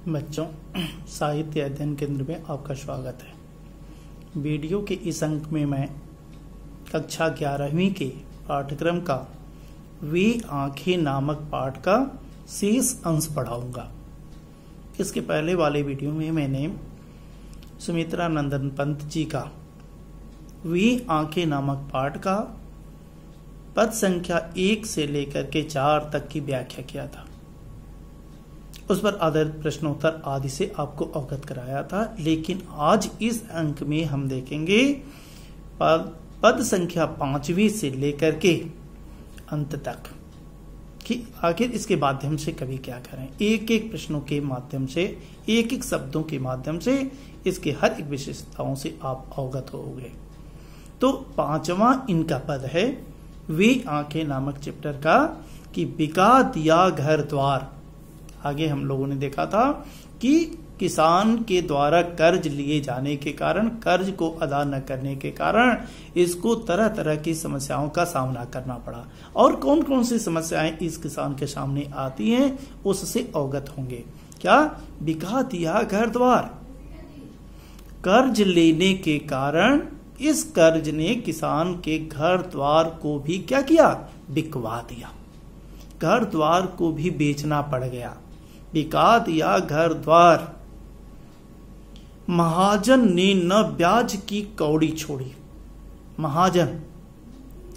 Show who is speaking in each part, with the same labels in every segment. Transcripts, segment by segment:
Speaker 1: बच्चों, साहित्य अध्ययन केंद्र में आपका स्वागत है। वीडियो के इस अंक में मैं कक्षा 11वीं के पाठ्यक्रम का वे आंखें नामक पाठ का शेष अंश पढ़ाऊंगा। इसके पहले वाले वीडियो में मैंने सुमित्रा नंदन पंत जी का वे आंखें नामक पाठ का पद संख्या 1 से लेकर के 4 तक की व्याख्या किया था। उस पर आधारित प्रश्नोत्तर आदि से आपको अवगत कराया था। लेकिन आज इस अंक में हम देखेंगे पद संख्या 5वीं से लेकर के अंत तक कि आखिर इसके माध्यम से कवि क्या करें। एक एक प्रश्नों के माध्यम से, एक एक शब्दों के माध्यम से इसके हर एक विशेषताओं से आप अवगत होंगे। तो 5वां इनका पद है वे आंखें नामक चैप्टर का कि बिका दिया घर द्वार। आगे हम लोगों ने देखा था कि किसान के द्वारा कर्ज लिए जाने के कारण, कर्ज को अदा न करने के कारण इसको तरह तरह की समस्याओं का सामना करना पड़ा। और कौन कौन सी समस्याएं इस किसान के सामने आती हैं उससे अवगत होंगे। क्या? बिका दिया घर द्वार। कर्ज लेने के कारण इस कर्ज ने किसान के घर द्वार को भी क्या किया? बिकवा दिया। घर द्वार को भी बेचना पड़ गया। बिका दिया घर द्वार। महाजन ने न ब्याज की कौड़ी छोड़ी। महाजन,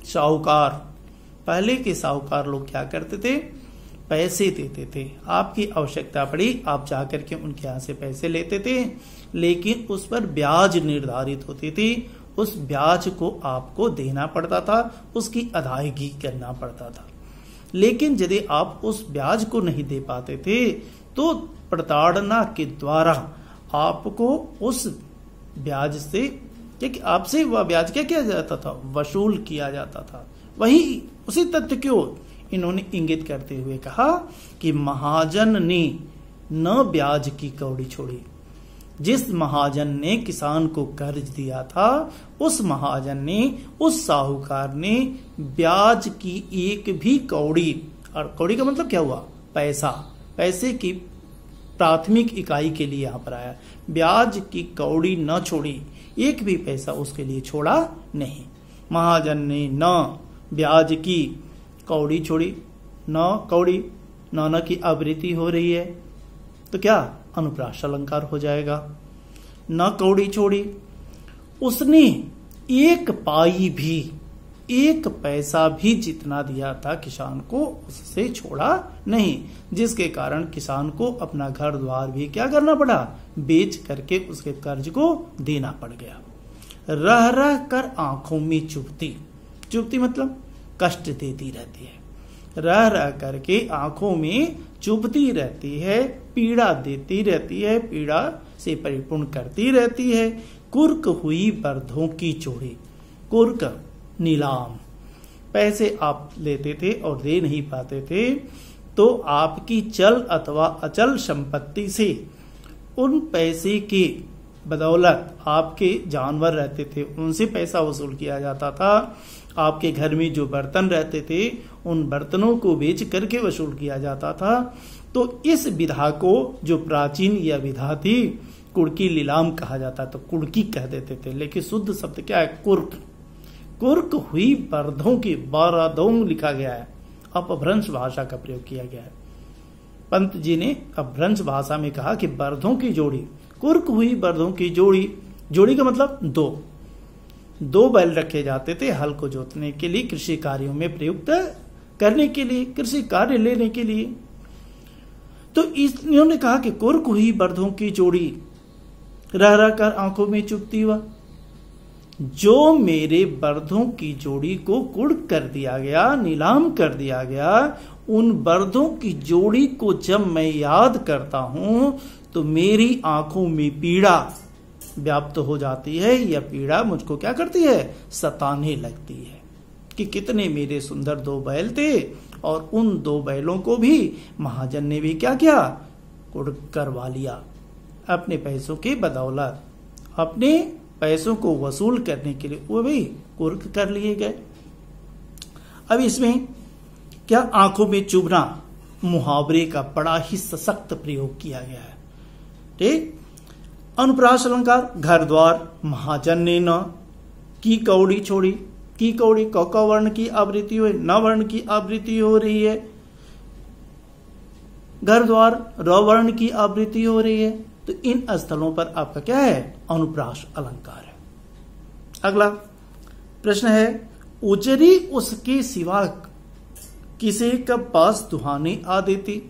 Speaker 1: साहूकार। पहले के साहूकार लोग क्या करते थे? पैसे देते थे। आपकी आवश्यकता पड़ी, आप जाकर के उनके यहां से पैसे लेते थे, लेकिन उस पर ब्याज निर्धारित होती थी। उस ब्याज को आपको देना पड़ता था, उसकी अदायगी करना पड़ता था। लेकिन यदि आप उस ब्याज को नहीं दे पाते थे तो प्रताड़ना के द्वारा आपको उस ब्याज से, क्योंकि आपसे वह ब्याज क्या किया जाता था? वसूल किया जाता था। वही उसी तथ्य को इन्होंने इंगित करते हुए कहा कि महाजन ने न ब्याज की कौड़ी छोड़ी। जिस महाजन ने किसान को कर्ज दिया था, उस महाजन ने, उस साहूकार ने ब्याज की एक भी कौड़ी, और कौड़ी का मतलब क्या हुआ? पैसा, पैसे की प्राथमिक इकाई के लिए यहां पर आया। ब्याज की कौड़ी न छोड़ी, एक भी पैसा उसके लिए छोड़ा नहीं। महाजन ने न ब्याज की कौड़ी छोड़ी। न कौड़ी, न की आवृत्ति हो रही है तो क्या? अनुप्रास अलंकार हो जाएगा। न कौड़ी छोड़ी, उसने एक पाई भी, एक पैसा भी जितना दिया था किसान को उससे छोड़ा नहीं, जिसके कारण किसान को अपना घर द्वार भी क्या करना पड़ा? बेच करके उसके कर्ज को देना पड़ गया। रह रह कर आंखों में चुभती। चुभती मतलब कष्ट देती रहती है। रह रह करके आंखों में चुभती रहती है, पीड़ा देती रहती है, पीड़ा से परिपूर्ण करती रहती है। कुर्क हुई बर्धों की चोरी। कुर्क, नीलाम। पैसे आप लेते थे और दे नहीं पाते थे तो आपकी चल अथवा अचल संपत्ति से उन पैसे के बदौलत आपके जानवर रहते थे, उनसे पैसा वसूल किया जाता था। आपके घर में जो बर्तन रहते थे उन बर्तनों को बेच करके वसूल किया जाता था। तो इस विधा को, जो प्राचीन यह विधा थी, कुर्की लीलाम कहा जाता। तो कुर्की कह देते थे, लेकिन शुद्ध शब्द क्या है? कुर्क। कुर्क हुई बर्धों की, बारादोंग लिखा गया है, अपभ्रंश भाषा का प्रयोग किया गया है। पंत जी ने अपभ्रंश भाषा में कहा कि बर्धों की जोड़ी, कुर्क हुई बर्धों की जोड़ी। जोड़ी का मतलब दो बैल रखे जाते थे हल को जोतने के लिए, कृषि कार्यों में प्रयुक्त करने के लिए, कृषि कार्य लेने के लिए। तो इन्होंने कहा कि कुर्क हुई बर्धों की जोड़ी, रह रह कर आंखों में चुभती हुआ। जो मेरे बर्धों की जोड़ी को कुर्क कर दिया गया, नीलाम कर दिया गया, उन बर्धों की जोड़ी को जब मैं याद करता हूं तो मेरी आंखों में पीड़ा व्याप्त हो जाती है। यह पीड़ा मुझको क्या करती है? सताने लगती है कि कितने मेरे सुंदर 2 बैल थे और उन 2 बैलों को भी महाजन ने भी क्या किया? कुर्क करवा लिया। अपने पैसों की बदौलत, अपने पैसों को वसूल करने के लिए वो भी कुर्क कर लिए गए। अब इसमें क्या? आंखों में चुभना मुहावरे का बड़ा ही सशक्त प्रयोग किया गया है। ठीक। अनुप्रास अलंकार, घर द्वार, महाजन ने न की कौड़ी छोड़ी, की कौड़ी क वर्ण की आवृत्ति हुई, न वर्ण की आवृत्ति हो रही है, घर द्वार र वर्ण की आवृत्ति हो रही है, तो इन स्थलों पर आपका क्या है, अनुप्रास अलंकार है। अगला प्रश्न है, उजरी उसके सिवा किसे कब पास दुहाने आ देती।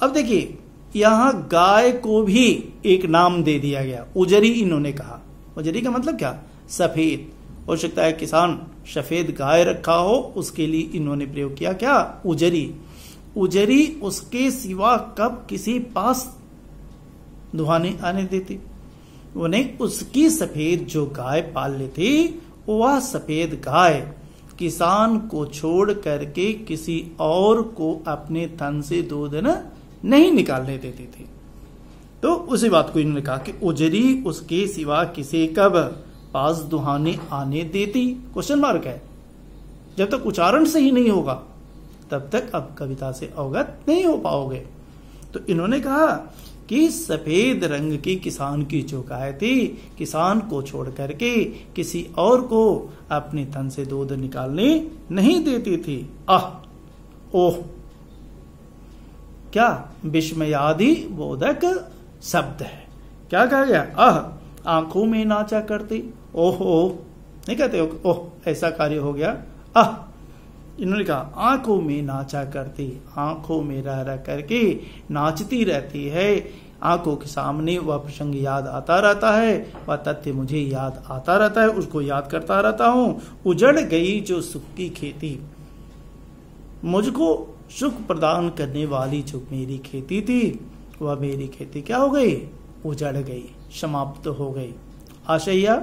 Speaker 1: अब देखिए यहां गाय को भी एक नाम दे दिया गया, उजरी इन्होंने कहा। उजरी का मतलब क्या, सफेद। हो सकता है किसान सफेद गाय रखा हो, उसके लिए इन्होंने प्रयोग किया क्या, उजरी। उजरी उसके सिवा कब किसी पास दुहाने आने देती, उन्हें उसकी सफेद जो गाय पाल लेती, वह सफेद गाय किसान को छोड़ करके किसी और को अपने थन से दूध नहीं निकालने देती थी। तो उसी बात को इन्होंने कहा कि उजरी उसके सिवा किसे कब पास दुहाने आने देती, क्वेश्चन मार्क है। जब तक उच्चारण सही नहीं होगा तब तक अब कविता से अवगत नहीं हो पाओगे। तो इन्होंने कहा कि सफेद रंग की किसान की जो गाय थी, किसान को छोड़ करके किसी और को अपने तन से दूध निकालने नहीं देती थी। ओह, क्या विस्मयादि बोधक शब्द है। क्या कहा गया, आंखों में नाचा करती, ओहो, नहीं कहते ओह ऐसा कार्य हो गया। इन्होंने कहा आंखों में नाचा करती, आंखों में रह रह करके नाचती रहती है, आंखों के सामने वह प्रसंग याद आता रहता है, वह तथ्य मुझे याद आता रहता है, उसको याद करता रहता हूं। उजड़ गई जो सुख की खेती, मुझको सुख प्रदान करने वाली जो मेरी खेती थी, वह मेरी खेती क्या हो गई, उजड़ गई, समाप्त हो गई। आशया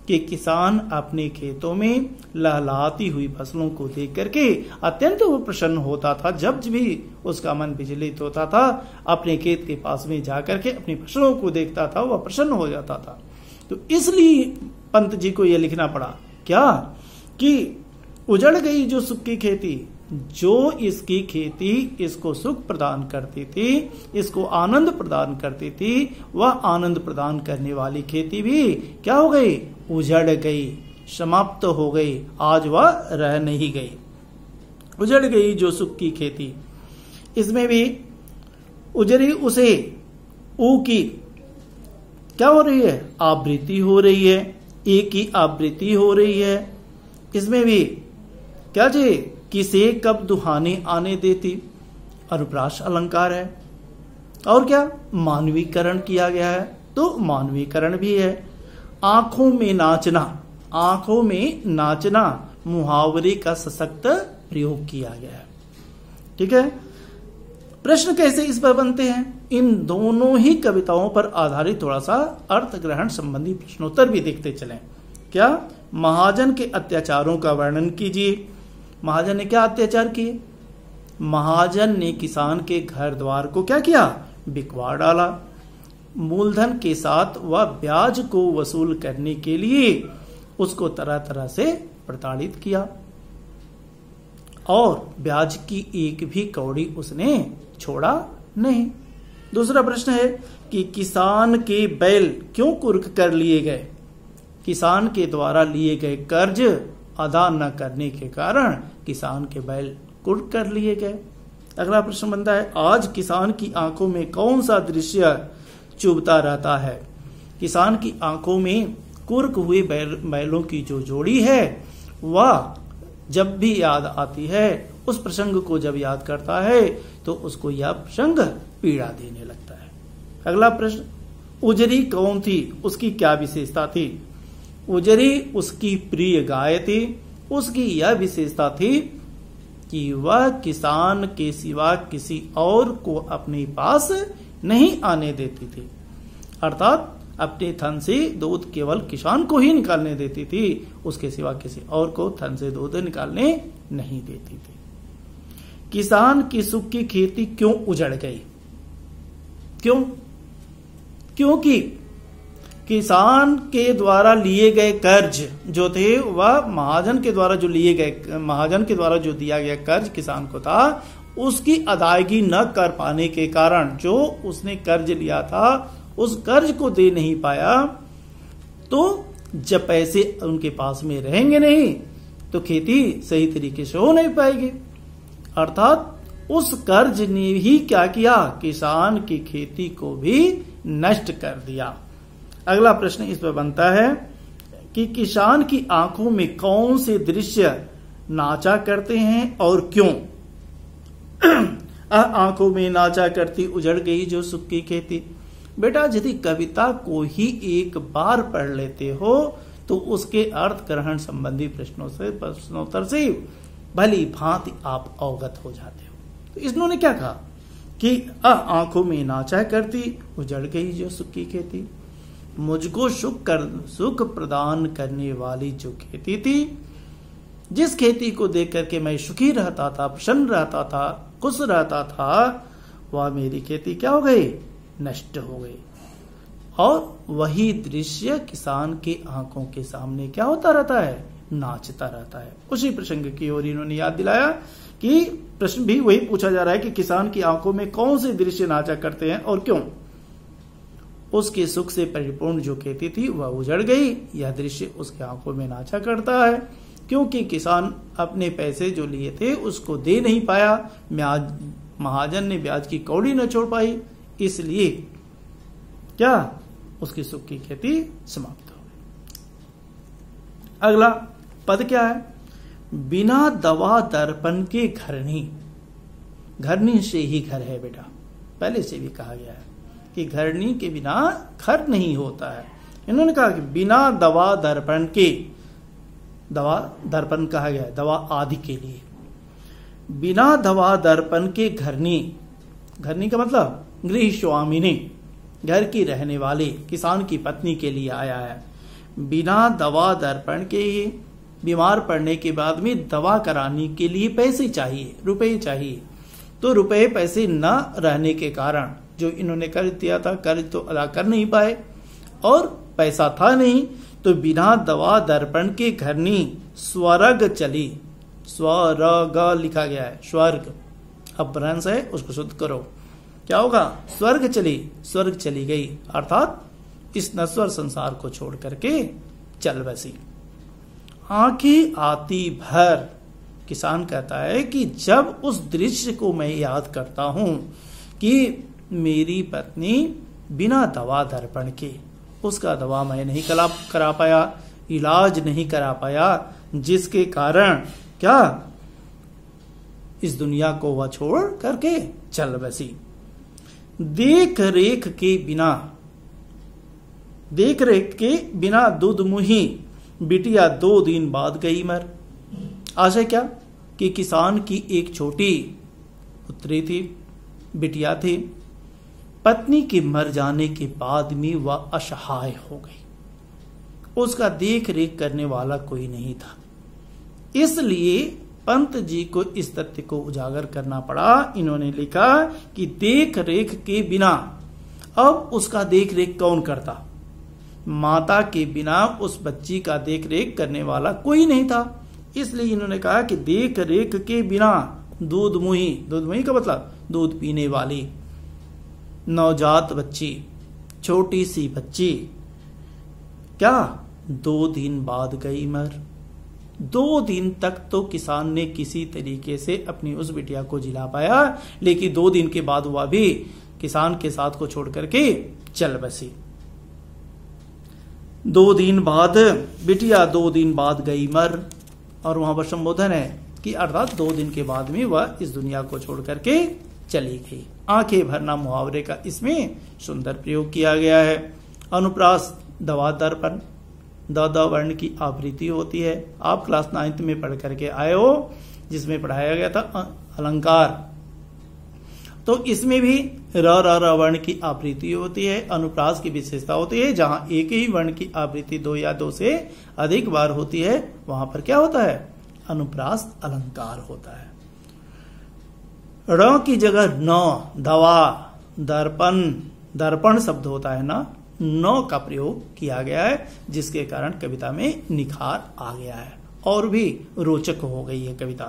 Speaker 1: कि किसान अपने खेतों में लहलाती हुई फसलों को देख करके अत्यंत वो प्रसन्न होता था। जब भी उसका मन विचलित होता था, अपने खेत के पास में जाकर के अपनी फसलों को देखता था, वह प्रसन्न हो जाता था। तो इसलिए पंत जी को यह लिखना पड़ा क्या, कि उजड़ गई जो सुख की खेती, जो इसकी खेती इसको सुख प्रदान करती थी, इसको आनंद प्रदान करती थी, वह आनंद प्रदान करने वाली खेती भी क्या हो गई, उजड़ गई, समाप्त हो गई, आज वह रह नहीं गई। उजड़ गई जो सुख की खेती, इसमें भी उजड़ी उसे ऊ की क्या हो रही है, आवृत्ति हो रही है, ए की आवृत्ति हो रही है। इसमें भी क्या जी, किसे कब दुहाने आने देती, अनुप्रास अलंकार है। और क्या, मानवीकरण किया गया है, तो मानवीकरण भी है। आंखों में नाचना, आंखों में नाचना मुहावरे का सशक्त प्रयोग किया गया है। ठीक है, प्रश्न कैसे इस पर बनते हैं, इन दोनों ही कविताओं पर आधारित थोड़ा सा अर्थ ग्रहण संबंधी प्रश्नोत्तर भी देखते चलें। क्या, महाजन के अत्याचारों का वर्णन कीजिए। महाजन ने क्या अत्याचार किए, महाजन ने किसान के घर द्वार को क्या किया, बिकवा डाला। मूलधन के साथ वह ब्याज को वसूल करने के लिए उसको तरह तरह से प्रताड़ित किया, और ब्याज की एक भी कौड़ी उसने छोड़ा नहीं। दूसरा प्रश्न है कि किसान के बैल क्यों कुर्क कर लिए गए, किसान के द्वारा लिए गए कर्ज अदा न करने के कारण किसान के बैल कुर्क कर लिए गए। अगला प्रश्न बनता है, आज किसान की आंखों में कौन सा दृश्य चुभता रहता है। किसान की आंखों में कुर्क हुए बैलों की जो जोड़ी है, वह जब भी याद आती है, उस प्रसंग को जब याद करता है तो उसको यह प्रसंग पीड़ा देने लगता है। अगला प्रश्न, उजरी कौन थी, उसकी क्या विशेषता थी। उजरी उसकी प्रिय गाय थी, उसकी यह विशेषता थी कि वह किसान के सिवा किसी और को अपने पास नहीं आने देती थी, अर्थात अपने थन से दूध केवल किसान को ही निकालने देती थी, उसके सिवा किसी और को थन से दूध निकालने नहीं देती थी। किसान की सुख की खेती क्यों उजड़ गई, क्यों, क्योंकि किसान के द्वारा लिए गए कर्ज जो थे, वह महाजन के द्वारा जो लिए गए, महाजन के द्वारा जो दिया गया कर्ज किसान को था, उसकी अदायगी न कर पाने के कारण जो उसने कर्ज लिया था उस कर्ज को दे नहीं पाया, तो जब पैसे उनके पास में रहेंगे नहीं तो खेती सही तरीके से हो नहीं पाएगी। अर्थात उस कर्ज ने ही क्या किया, किसान की खेती को भी नष्ट कर दिया। अगला प्रश्न इस पर बनता है कि किसान की आंखों में कौन से दृश्य नाचा करते हैं और क्यों। आंखों में नाचा करती उजड़ गई जो सुख की खेती। बेटा यदि कविता को ही एक बार पढ़ लेते हो तो उसके अर्थ ग्रहण संबंधी प्रश्नोत्तर से भली भांति आप अवगत हो जाते हो। तो इन्होंने क्या कहा कि आंखों में नाचा करती उजड़ गई जो सुख की खेती, मुझको सुख प्रदान करने वाली जो खेती थी, जिस खेती को देख करके मैं सुखी रहता था, प्रसन्न रहता था, खुश रहता था, वह मेरी खेती क्या हो गई, नष्ट हो गई। और वही दृश्य किसान के आंखों के सामने क्या होता रहता है, नाचता रहता है। उसी प्रसंग की ओर इन्होंने याद दिलाया कि प्रश्न भी वही पूछा जा रहा है कि किसान की आंखों में कौन से दृश्य नाचा करते हैं और क्यों। उसके सुख से परिपूर्ण जो खेती थी वह उजड़ गई, यह दृश्य उसके आंखों में नाचा करता है क्योंकि किसान अपने पैसे जो लिए थे उसको दे नहीं पाया, महाजन ने ब्याज की कौड़ी न छोड़ पाई, इसलिए क्या उसकी सुख की खेती समाप्त हो गई। अगला पद क्या है, बिना दवा दर्पण के घरनी। घरनी से ही घर है बेटा, पहले से भी कहा गया है कि घरनी के बिना घर नहीं होता है। इन्होंने कहा कि बिना दवा दर्पण के, दवा दर्पण कहा गया है दवा आदि के लिए, बिना दवा दर्पण के घरनी। घरनी का मतलब गृह स्वामिनी, घर की रहने वाली किसान की पत्नी के लिए आया है। बिना दवा दर्पण के, बीमार पड़ने के बाद में दवा कराने के लिए पैसे चाहिए, रुपए चाहिए, तो रुपए पैसे न रहने के कारण जो इन्होंने कर्ज दिया था, कर्ज तो अदा कर नहीं पाए और पैसा था नहीं, तो बिना दवा दर्पण के घरनी स्वर्ग चली। स्वर्ग लिखा गया है, स्वर्ग अपभ्रंश है, उसको शुद्ध करो, क्या होगा, स्वर्ग चली, स्वर्ग चली गई, अर्थात इस नश्वर संसार को छोड़ करके चल बसी। आंखें आती भर, किसान कहता है कि जब उस दृश्य को मैं याद करता हूं कि मेरी पत्नी बिना दवा दर्पण के, उसका दवा मैं नहीं करा पाया, इलाज नहीं करा पाया, जिसके कारण क्या इस दुनिया को वह छोड़ करके चल बसी। देख रेख के बिना दूध मुही बिटिया 2 दिन बाद गई मर। आशय क्या कि किसान की एक छोटी पुत्री थी, बिटिया थी, पत्नी के मर जाने के बाद में वह असहाय हो गई, उसका देख रेख करने वाला कोई नहीं था, इसलिए पंत जी को इस तथ्य को उजागर करना पड़ा। इन्होंने लिखा कि देख रेख के बिना, अब उसका देख रेख कौन करता, माता के बिना उस बच्ची का देख रेख करने वाला कोई नहीं था, इसलिए इन्होंने कहा कि देख रेख के बिना दूध मुही, दूध मुही का मतलब दूध पीने वाली नवजात बच्ची, छोटी सी बच्ची क्या 2 दिन बाद गई मर। 2 दिन तक तो किसान ने किसी तरीके से अपनी उस बिटिया को जिला पाया, लेकिन 2 दिन के बाद वह भी किसान के साथ को छोड़ करके चल बसी। 2 दिन बाद बिटिया 2 दिन बाद गई मर, और वहां पर संबोधन है कि अर्थात 2 दिन के बाद में वह इस दुनिया को छोड़ करके चली गई। आंखें भरना मुहावरे का इसमें सुंदर प्रयोग किया गया है। अनुप्रास दवा दर्पण, द वर्ण की आवृत्ति होती है, आप क्लास 9th में पढ़ करके आए हो, जिसमें पढ़ाया गया था अलंकार, तो इसमें भी र वर्ण की आवृत्ति होती है। अनुप्रास की विशेषता होती है, जहां एक ही वर्ण की आवृत्ति 2 या 2 से अधिक बार होती है, वहां पर क्या होता है, अनुप्रास अलंकार होता है। र की जगह न, दवा, दर्पण, दर्पण शब्द होता है ना, न का प्रयोग किया गया है, जिसके कारण कविता में निखार आ गया है और भी रोचक हो गई है कविता।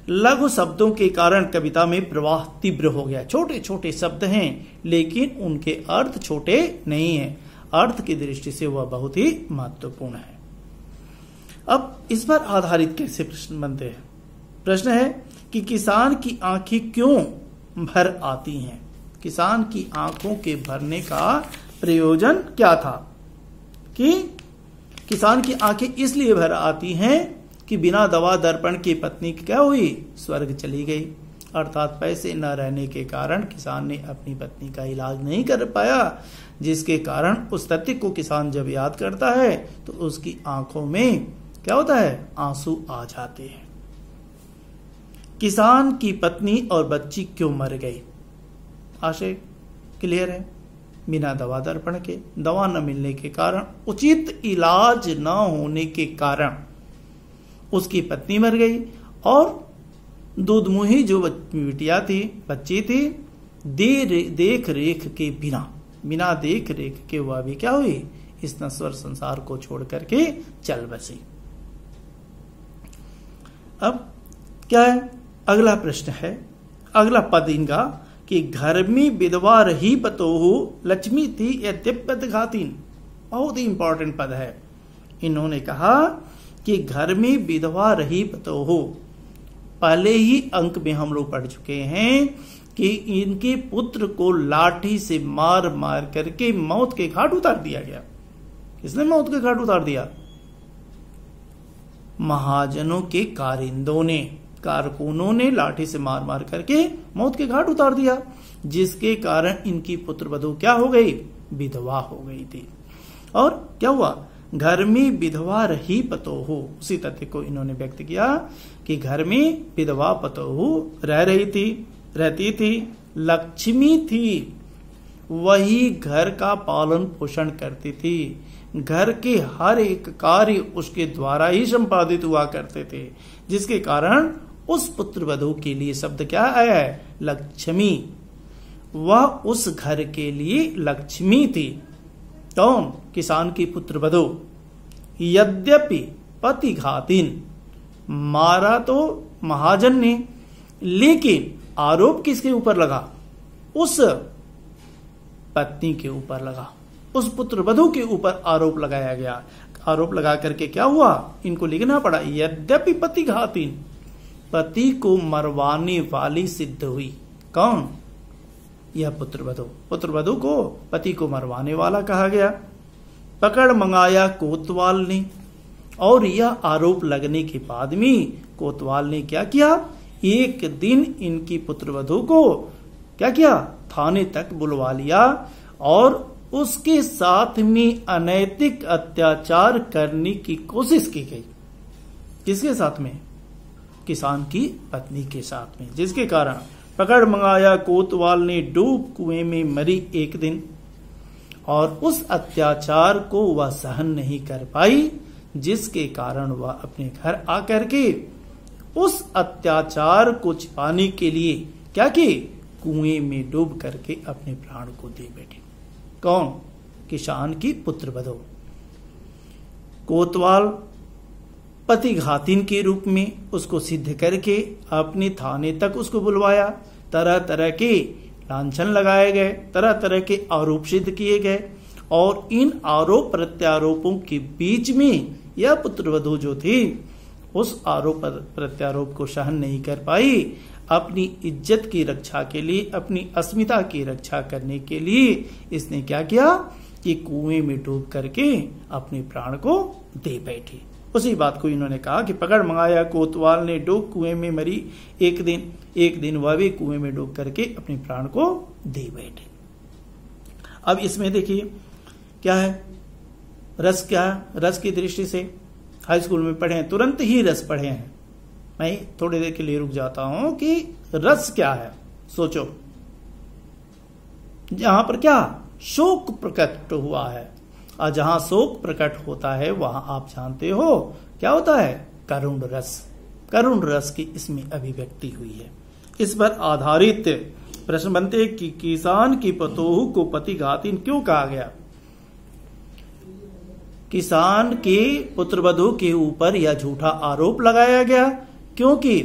Speaker 1: लघु शब्दों के कारण कविता में प्रवाह तीव्र हो गया। छोटे छोटे शब्द हैं लेकिन उनके अर्थ छोटे नहीं हैं। अर्थ की दृष्टि से वह बहुत ही महत्वपूर्ण है। अब इस पर आधारित कैसे प्रश्न बनते हैं? प्रश्न है कि किसान की आंखें क्यों भर आती हैं? किसान की आंखों के भरने का प्रयोजन क्या था? कि किसान की आंखें इसलिए भर आती हैं कि बिना दवा दर्पण की पत्नी क्या हुई? स्वर्ग चली गई। अर्थात पैसे न रहने के कारण किसान ने अपनी पत्नी का इलाज नहीं कर पाया, जिसके कारण उस तथ्य को किसान जब याद करता है तो उसकी आंखों में क्या होता है? आंसू आ जाते हैं। किसान की पत्नी और बच्ची क्यों मर गई? आशय क्लियर है। बिना दवा दर्पण के, दवा न मिलने के कारण, उचित इलाज न होने के कारण उसकी पत्नी मर गई और दूध मुही जो बिटिया थी, बच्ची थी, देख रेख के बिना देख रेख के वह भी क्या हुई? इस नश्वर संसार को छोड़ करके चल बसी। अब क्या है? अगला प्रश्न है, अगला पद इनका कि घर में विधवा रही पतोहू लक्ष्मी थी यद्यपि घातीन। बहुत ही इंपॉर्टेंट पद है। इन्होंने कहा कि घर में विधवा रही पतोहू, पहले ही अंक में हम लोग पढ़ चुके हैं कि इनके पुत्र को लाठी से मार मार करके मौत के घाट उतार दिया गया। किसने मौत के घाट उतार दिया? महाजनों के कारिंदों ने, कारकुनों ने लाठी से मार मार करके मौत के घाट उतार दिया, जिसके कारण इनकी पुत्र वधू क्या हो गई? विधवा हो गई थी। और क्या हुआ? घर में विधवा रही पतोहू, उसी तथ्य को इन्होंने व्यक्त किया कि घर में विधवा पतोहू रहती थी, लक्ष्मी थी, वही घर का पालन पोषण करती थी, घर के हर एक कार्य उसके द्वारा ही संपादित हुआ करते थे, जिसके कारण उस पुत्र वधू के लिए शब्द क्या आया है? लक्ष्मी। वह उस घर के लिए लक्ष्मी थी। कौन? किसान की पुत्र वधू। यद्यपि पति घातीन, मारा तो महाजन ने, लेकिन आरोप किसके ऊपर लगा? उस पत्नी के ऊपर लगा, उस पुत्र वधू के ऊपर आरोप लगाया गया। आरोप लगा करके क्या हुआ? इनको लिखना पड़ा यद्यपि पति घातीन, पति को मरवाने वाली सिद्ध हुई। कौन? यह पुत्र वधू। पुत्र वधू को पति को मरवाने वाला कहा गया। पकड़ मंगाया कोतवाल ने, और यह आरोप लगने के बाद में कोतवाल ने क्या किया? एक दिन इनकी पुत्र वधू को क्या किया? थाने तक बुलवा लिया और उसके साथ में अनैतिक अत्याचार करने की कोशिश की गई। किसके साथ में? किसान की पत्नी के साथ में, जिसके कारण पकड़ मंगाया कोतवाल ने, डूब कुएं में मरी एक दिन, और उस अत्याचार को वह सहन नहीं कर पाई, जिसके कारण वह अपने घर आकर के उस अत्याचार को छिपाने के लिए क्या की? कुएं में डूब करके अपने प्राण को दे बैठे। कौन? किसान की पुत्र वधू। कोतवाल पति घातीन के रूप में उसको सिद्ध करके अपने थाने तक उसको बुलवाया। तरह तरह के लांछन लगाए गए, तरह तरह के आरोप सिद्ध किए गए, और इन आरोप प्रत्यारोपों के बीच में यह पुत्रवधू जो थी उस आरोप प्रत्यारोप को सहन नहीं कर पाई। अपनी इज्जत की रक्षा के लिए, अपनी अस्मिता की रक्षा करने के लिए इसने क्या किया कि कुएं में डूब करके अपने प्राण को दे बैठी। उसी बात को इन्होंने कहा कि पकड़ मंगाया कोतवाल ने, डूब कुएं में मरी एक दिन वह भी कुएं में डूब करके अपने प्राण को दे बैठे। अब इसमें देखिए क्या है, रस क्या है? रस की दृष्टि से हाई स्कूल में पढ़े हैं, तुरंत ही रस पढ़े हैं। मैं थोड़ी देर के लिए रुक जाता हूं कि रस क्या है। सोचो, जहां पर क्या शोक प्रकट हुआ है, और जहां शोक प्रकट होता है वहां आप जानते हो क्या होता है? करुण रस। करुण रस की इसमें अभिव्यक्ति हुई है। इस पर आधारित प्रश्न बनते कि किसान की पतोहू को पति घातीन क्यों कहा गया? किसान के पुत्रवधू के ऊपर यह झूठा आरोप लगाया गया क्योंकि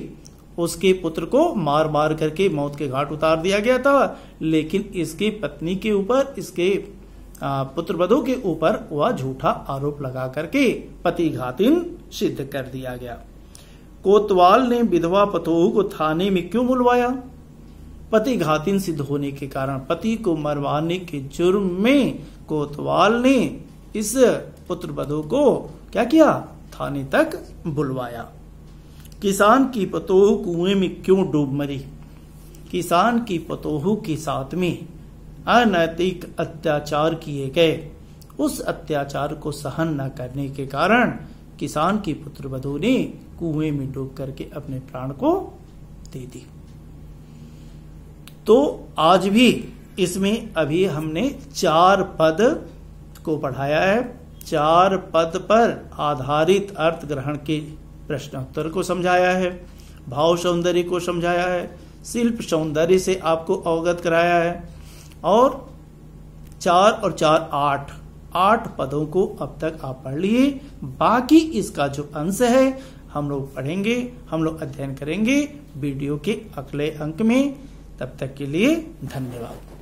Speaker 1: उसके पुत्र को मार मार करके मौत के घाट उतार दिया गया था, लेकिन इसकी पत्नी के ऊपर, इसके पुत्रवधू के ऊपर वह झूठा आरोप लगा करके पतिघातीन सिद्ध कर दिया गया। कोतवाल ने विधवा पतोहू को थाने में क्यों बुलवाया? पतिघातीन सिद्ध होने के कारण, पति को मरवाने के जुर्म में कोतवाल ने इस पुत्रवधू को क्या किया? थाने तक बुलवाया। किसान की पतोहू कुएं में क्यों डूब मरी? किसान की पतोहू के साथ में अनैतिक अत्याचार किए गए, उस अत्याचार को सहन न करने के कारण किसान की पुत्रवधू ने कुएं में डूब करके अपने प्राण को दे दी। तो आज भी इसमें अभी हमने 4 पद को पढ़ाया है। 4 पद पर आधारित अर्थ ग्रहण के प्रश्नोत्तर को समझाया है, भाव सौंदर्य को समझाया है, शिल्प सौंदर्य से आपको अवगत कराया है, और 4 और 4 8 पदों को अब तक आप पढ़ लिए। बाकी इसका जो अंश है हम लोग पढ़ेंगे, हम लोग अध्ययन करेंगे वीडियो के अगले अंक में। तब तक के लिए धन्यवाद।